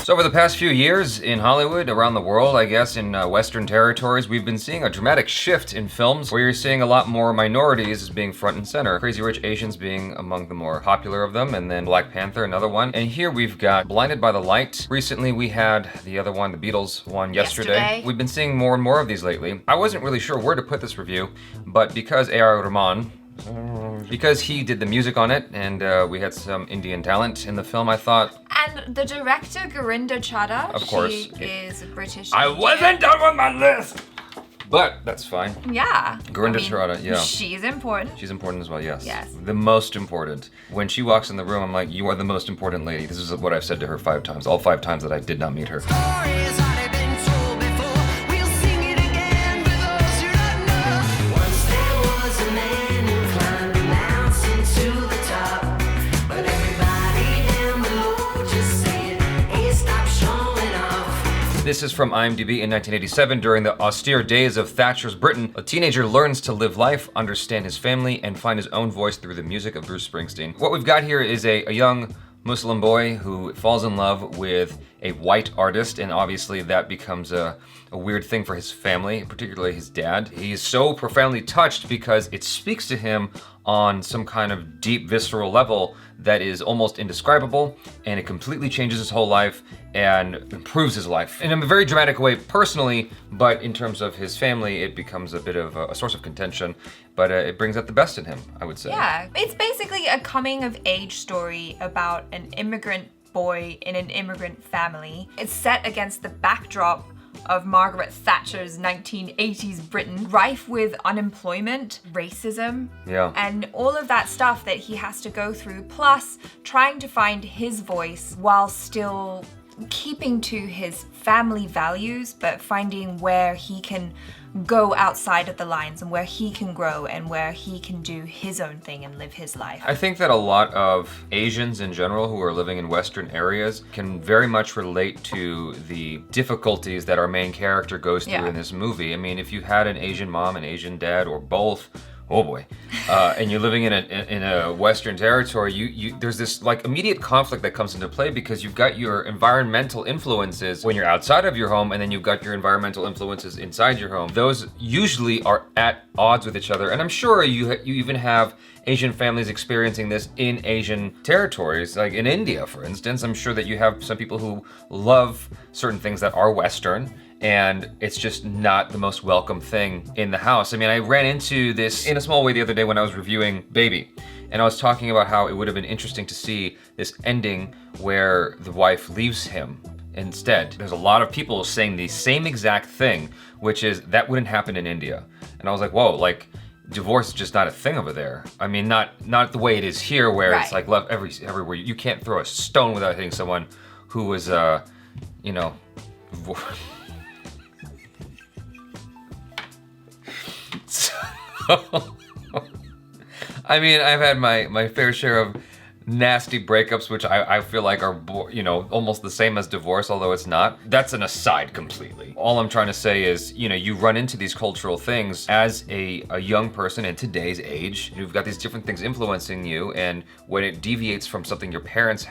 So over the past few years in Hollywood, around the world, I guess, in Western territories, we've been seeing a dramatic shift in films where you're seeing a lot more minorities as being front and center. Crazy Rich Asians being among the more popular of them, and then Black Panther, another one. And here we've got Blinded by the Light. Recently we had the other one, the Beatles one yesterday. We've been seeing more and more of these lately. I wasn't really sure where to put this review, but because A.R. Rahman, because he did the music on it, and we had some Indian talent in the film, I thought. And the director, Gurinder Chadha, of course, she is a British. I wasn't done with my list! But that's fine. Yeah. Gurinder Chowdary, yeah. She's important. She's important as well, yes. Yes. The most important. When she walks in the room, I'm like, you are the most important lady. This is what I've said to her 5 times, all 5 times that I did not meet her. This is from IMDb in 1987. During the austere days of Thatcher's Britain, a teenager learns to live life, understand his family, and find his own voice through the music of Bruce Springsteen. What we've got here is a young Muslim boy who falls in love with a white artist, and obviously that becomes a weird thing for his family, particularly his dad. He is so profoundly touched because it speaks to him on some kind of deep, visceral level that is almost indescribable, and it completely changes his whole life and improves his life in a very dramatic way personally, but in terms of his family, it becomes a bit of a source of contention, but it brings out the best in him, I would say. Yeah, it's basically a coming of age story about an immigrant boy in an immigrant family. It's set against the backdrop of Margaret Thatcher's 1980s Britain, rife with unemployment, racism, and all of that stuff that he has to go through, plus trying to find his voice while still keeping to his family values, but finding where he can go outside of the lines and where he can grow and where he can do his own thing and live his life. I think that a lot of Asians in general who are living in Western areas can very much relate to the difficulties that our main character goes through in this movie. I mean, if you had an Asian mom, an Asian dad, or both, oh boy, and you're living in a Western territory, there's this like immediate conflict that comes into play because you've got your environmental influences when you're outside of your home, and then you've got your environmental influences inside your home. Those usually are at odds with each other, and I'm sure you even have Asian families experiencing this in Asian territories, like in India, for instance. I'm sure that you have some people who love certain things that are Western, and it's just not the most welcome thing in the house. I mean, I ran into this in a small way the other day when I was reviewing Baby, and I was talking about how it would have been interesting to see this ending where the wife leaves him instead. There's a lot of people saying the same exact thing, which is that wouldn't happen in India. And I was like, whoa, like, divorce is just not a thing over there. I mean, not the way it is here, where it's like left everywhere. You can't throw a stone without hitting someone who was, you know, I mean, I've had my fair share of nasty breakups, which I feel like are, you know, almost the same as divorce, although it's not. That's an aside completely. All I'm trying to say is, you know, you run into these cultural things as a young person in today's age. You've got these different things influencing you, and when it deviates from something your parents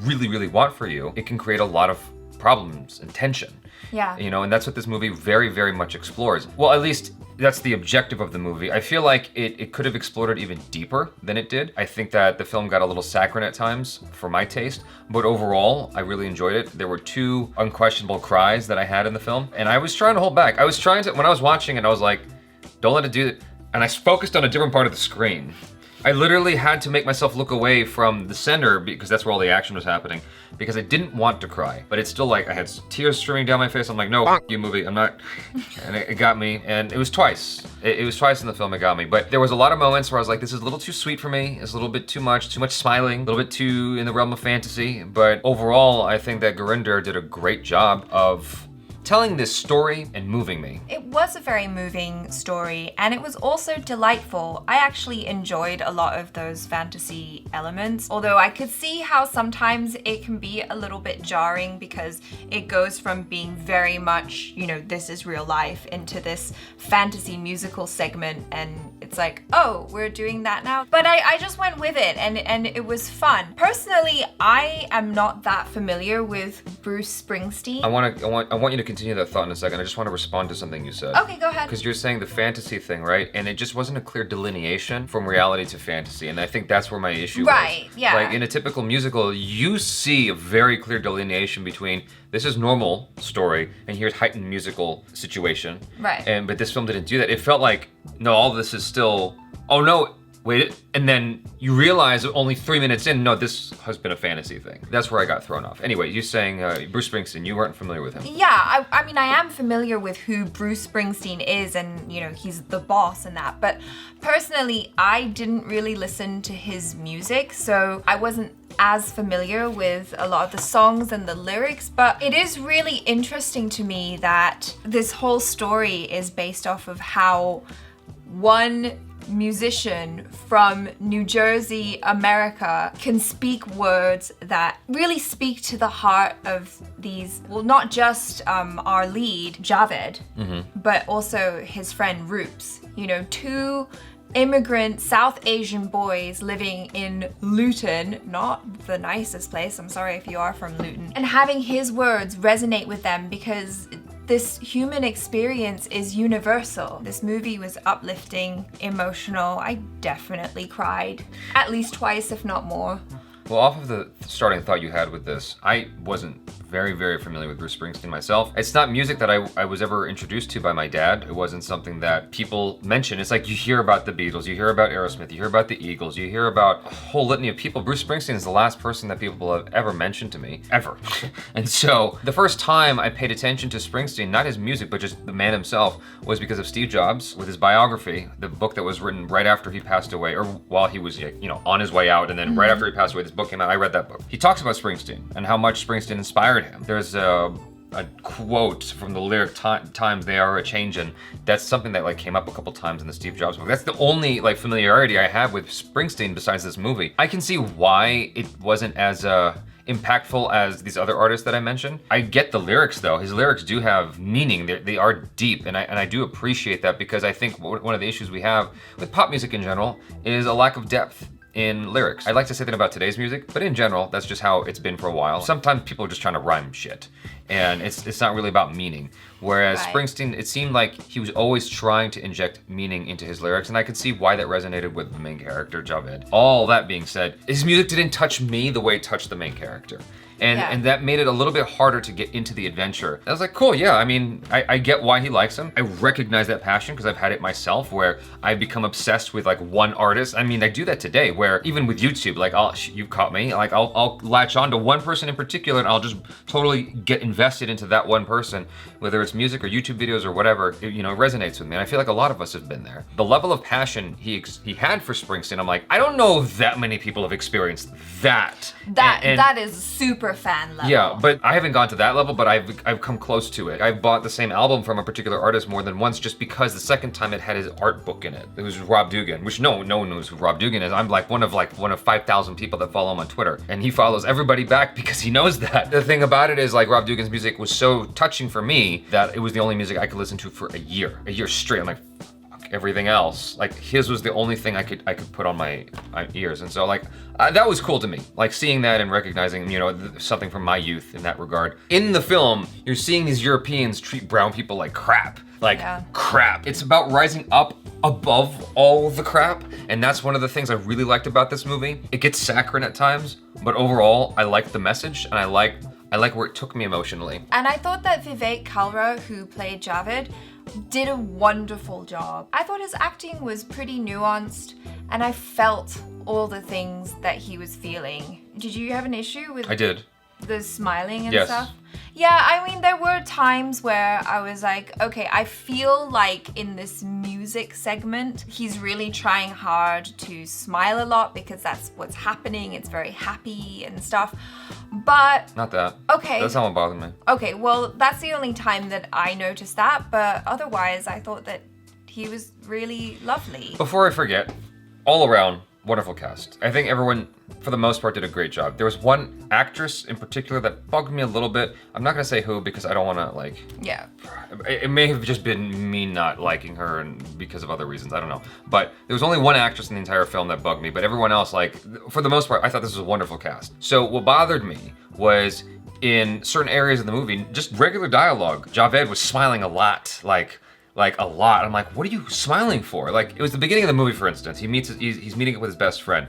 really, really want for you, it can create a lot of problems and tension. Yeah. You know, and that's what this movie very, very much explores. Well, at least that's the objective of the movie. I feel like it could have explored it even deeper than it did. I think that the film got a little saccharine at times for my taste, but overall, I really enjoyed it. There were 2 unquestionable cries that I had in the film, and I was trying to hold back. I was trying to, when I was watching it, I was like, don't let it do it. And I focused on a different part of the screen. I literally had to make myself look away from the center because that's where all the action was happening, because I didn't want to cry, but it's still like I had tears streaming down my face. I'm like, no, f you movie, I'm not, and it got me, and it was twice. It was twice in the film it got me, but there was a lot of moments where I was like, this is a little too sweet for me. It's a little bit too much smiling, a little bit too in the realm of fantasy, but overall, I think that Gurinder did a great job of telling this story and moving me. It was a very moving story, and it was also delightful. I actually enjoyed a lot of those fantasy elements, although I could see how sometimes it can be a little bit jarring because it goes from being very much, you know, this is real life into this fantasy musical segment, and it's like, oh, we're doing that now. But I just went with it, and it was fun. Personally, I am not that familiar with Bruce Springsteen. I want you to continue that thought in a second. I just want to respond to something you said. Okay, go ahead. Because you're saying the fantasy thing, right? And it just wasn't a clear delineation from reality to fantasy, and I think that's where my issue was. Right, yeah. Like in a typical musical, you see a very clear delineation between this is normal story and here's heightened musical situation. Right. But this film didn't do that. It felt like, no, all this is still, oh no, wait, and then you realize only 3 minutes in, no, this has been a fantasy thing. That's where I got thrown off. Anyway, you saying Bruce Springsteen, you weren't familiar with him. Yeah, I mean, I am familiar with who Bruce Springsteen is, and, you know, he's the boss and that, but personally, I didn't really listen to his music, so I wasn't as familiar with a lot of the songs and the lyrics, but it is really interesting to me that this whole story is based off of how one musician from New Jersey, America, can speak words that really speak to the heart of these, well, not just our lead, Javed, but also his friend Roops. You know, two immigrant South Asian boys living in Luton, not the nicest place, I'm sorry if you are from Luton, and having his words resonate with them because this human experience is universal. This movie was uplifting, emotional. I definitely cried at least twice, if not more. Well, off of the starting thought you had with this, I wasn't very, very familiar with Bruce Springsteen myself. It's not music that I was ever introduced to by my dad. It wasn't something that people mention. It's like you hear about the Beatles, you hear about Aerosmith, you hear about the Eagles, you hear about a whole litany of people. Bruce Springsteen is the last person that people have ever mentioned to me, ever. And so the first time I paid attention to Springsteen, not his music, but just the man himself, was because of Steve Jobs with his biography, the book that was written right after he passed away, or while he was, you know, on his way out, and then right after he passed away, this book came out. I read that book. He talks about Springsteen and how much Springsteen inspired him. There's a quote from the lyric "Times they are a changin'." That's something that like came up a couple times in the Steve Jobs book. That's the only like familiarity I have with Springsteen besides this movie. I can see why it wasn't as impactful as these other artists that I mentioned. I get the lyrics though. His lyrics do have meaning. They are deep, and I do appreciate that because I think one of the issues we have with pop music in general is a lack of depth in lyrics. I'd like to say that about today's music, but in general, that's just how it's been for a while. Sometimes people are just trying to rhyme shit, and it's not really about meaning. Whereas Right. Springsteen, it seemed like he was always trying to inject meaning into his lyrics, and I could see why that resonated with the main character, Javed. All that being said, his music didn't touch me the way it touched the main character. And that made it a little bit harder to get into the adventure. I was like, cool, yeah, I mean, I get why he likes him. I recognize that passion because I've had it myself where I've become obsessed with like one artist. I mean, I do that today where even with YouTube, like you've caught me, like I'll latch on to one person in particular and I'll just totally get invested into that one person, whether it's music or YouTube videos or whatever, it resonates with me. And I feel like a lot of us have been there. The level of passion he had for Springsteen, I'm like, I don't know if that many people have experienced that. That is super fan level. Yeah, but I haven't gone to that level, but I've come close to it. I've bought the same album from a particular artist more than once just because the second time it had his art book in it. It was Rob Dugan, which no one knows who Rob Dugan is. I'm like one of 5,000 people that follow him on Twitter, and he follows everybody back because he knows that. The thing about it is like Rob Dugan's music was so touching for me that it was the only music I could listen to for a year straight. I'm like, everything else, like his was the only thing I could put on my ears, and so like that was cool to me, like seeing that and recognizing something from my youth in that regard. In the film, you're seeing these Europeans treat brown people like crap. Crap. It's about rising up above all the crap, and that's one of the things I really liked about this movie. It gets saccharine at times, but overall I like the message, and I like where it took me emotionally. And I thought that Vivek Kalra, who played Javed, did a wonderful job. I thought his acting was pretty nuanced, and I felt all the things that he was feeling. Did you have an issue with I did. the smiling and Yes. stuff? Yeah, I mean, there were times where I was like, okay, I feel like in this music segment, he's really trying hard to smile a lot because that's what's happening. It's very happy and stuff. But not that. Okay. That's not what bothered me. Okay, well, that's the only time that I noticed that, but otherwise I thought that he was really lovely. Before I forget, all around, wonderful cast. I think everyone, for the most part, did a great job. There was one actress in particular that bugged me a little bit. I'm not gonna say who because I don't wanna like... Yeah. It may have just been me not liking her and because of other reasons, I don't know. But there was only one actress in the entire film that bugged me, but everyone else, like, for the most part, I thought this was a wonderful cast. So what bothered me was in certain areas of the movie, just regular dialogue. Javed was smiling a lot, like a lot. I'm like, what are you smiling for? Like, it was the beginning of the movie, for instance. He's meeting up with his best friend.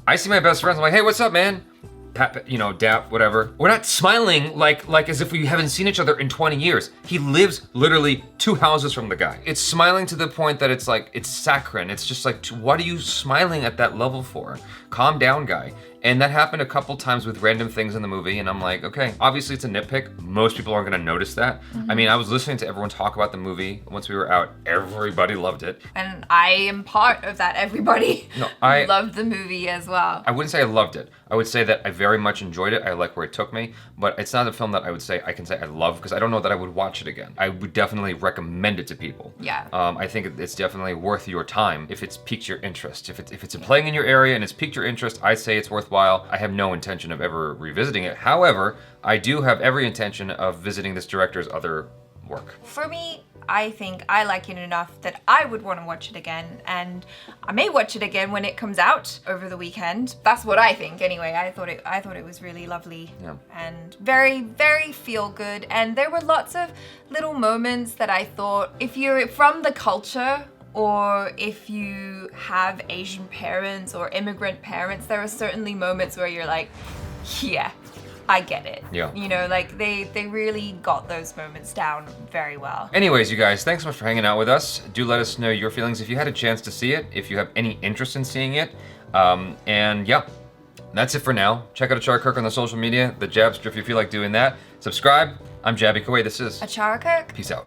I see my best friends, I'm like, hey, what's up, man? Pat, you know, dap, whatever. We're not smiling like as if we haven't seen each other in 20 years. He lives literally 2 houses from the guy. It's smiling to the point that it's like, it's saccharine. It's just like, what are you smiling at that level for? Calm down, guy. And that happened a couple times with random things in the movie, and I'm like, okay, obviously it's a nitpick. Most people aren't gonna notice that. I mean, I was listening to everyone talk about the movie once we were out. Everybody loved it. And I am part of that everybody. No, I loved the movie as well. I wouldn't say I loved it. I would say that I very much enjoyed it. I like where it took me, but it's not a film that I can say I love because I don't know that I would watch it again. I would definitely recommend it to people. Yeah. I think it's definitely worth your time if it's piqued your interest. If it's playing in your area and it's piqued your interest, I'd say it's worthwhile. I have no intention of ever revisiting it. However, I do have every intention of visiting this director's other work. For me, I think I like it enough that I would want to watch it again, and I may watch it again when it comes out over the weekend. That's what I think anyway. I thought it was really lovely. Yeah. And very, very feel good. And there were lots of little moments that I thought, if you're from the culture, or if you have Asian parents or immigrant parents, there are certainly moments where you're like, yeah, I get it. Yeah. You know, like they really got those moments down very well. Anyways, you guys, thanks so much for hanging out with us. Do let us know your feelings if you had a chance to see it, if you have any interest in seeing it. And yeah, that's it for now. Check out ACHARA KIRK on the social media, the Jabster if you feel like doing that. Subscribe. I'm Jaby KOAY. This is ACHARA KIRK. Peace out.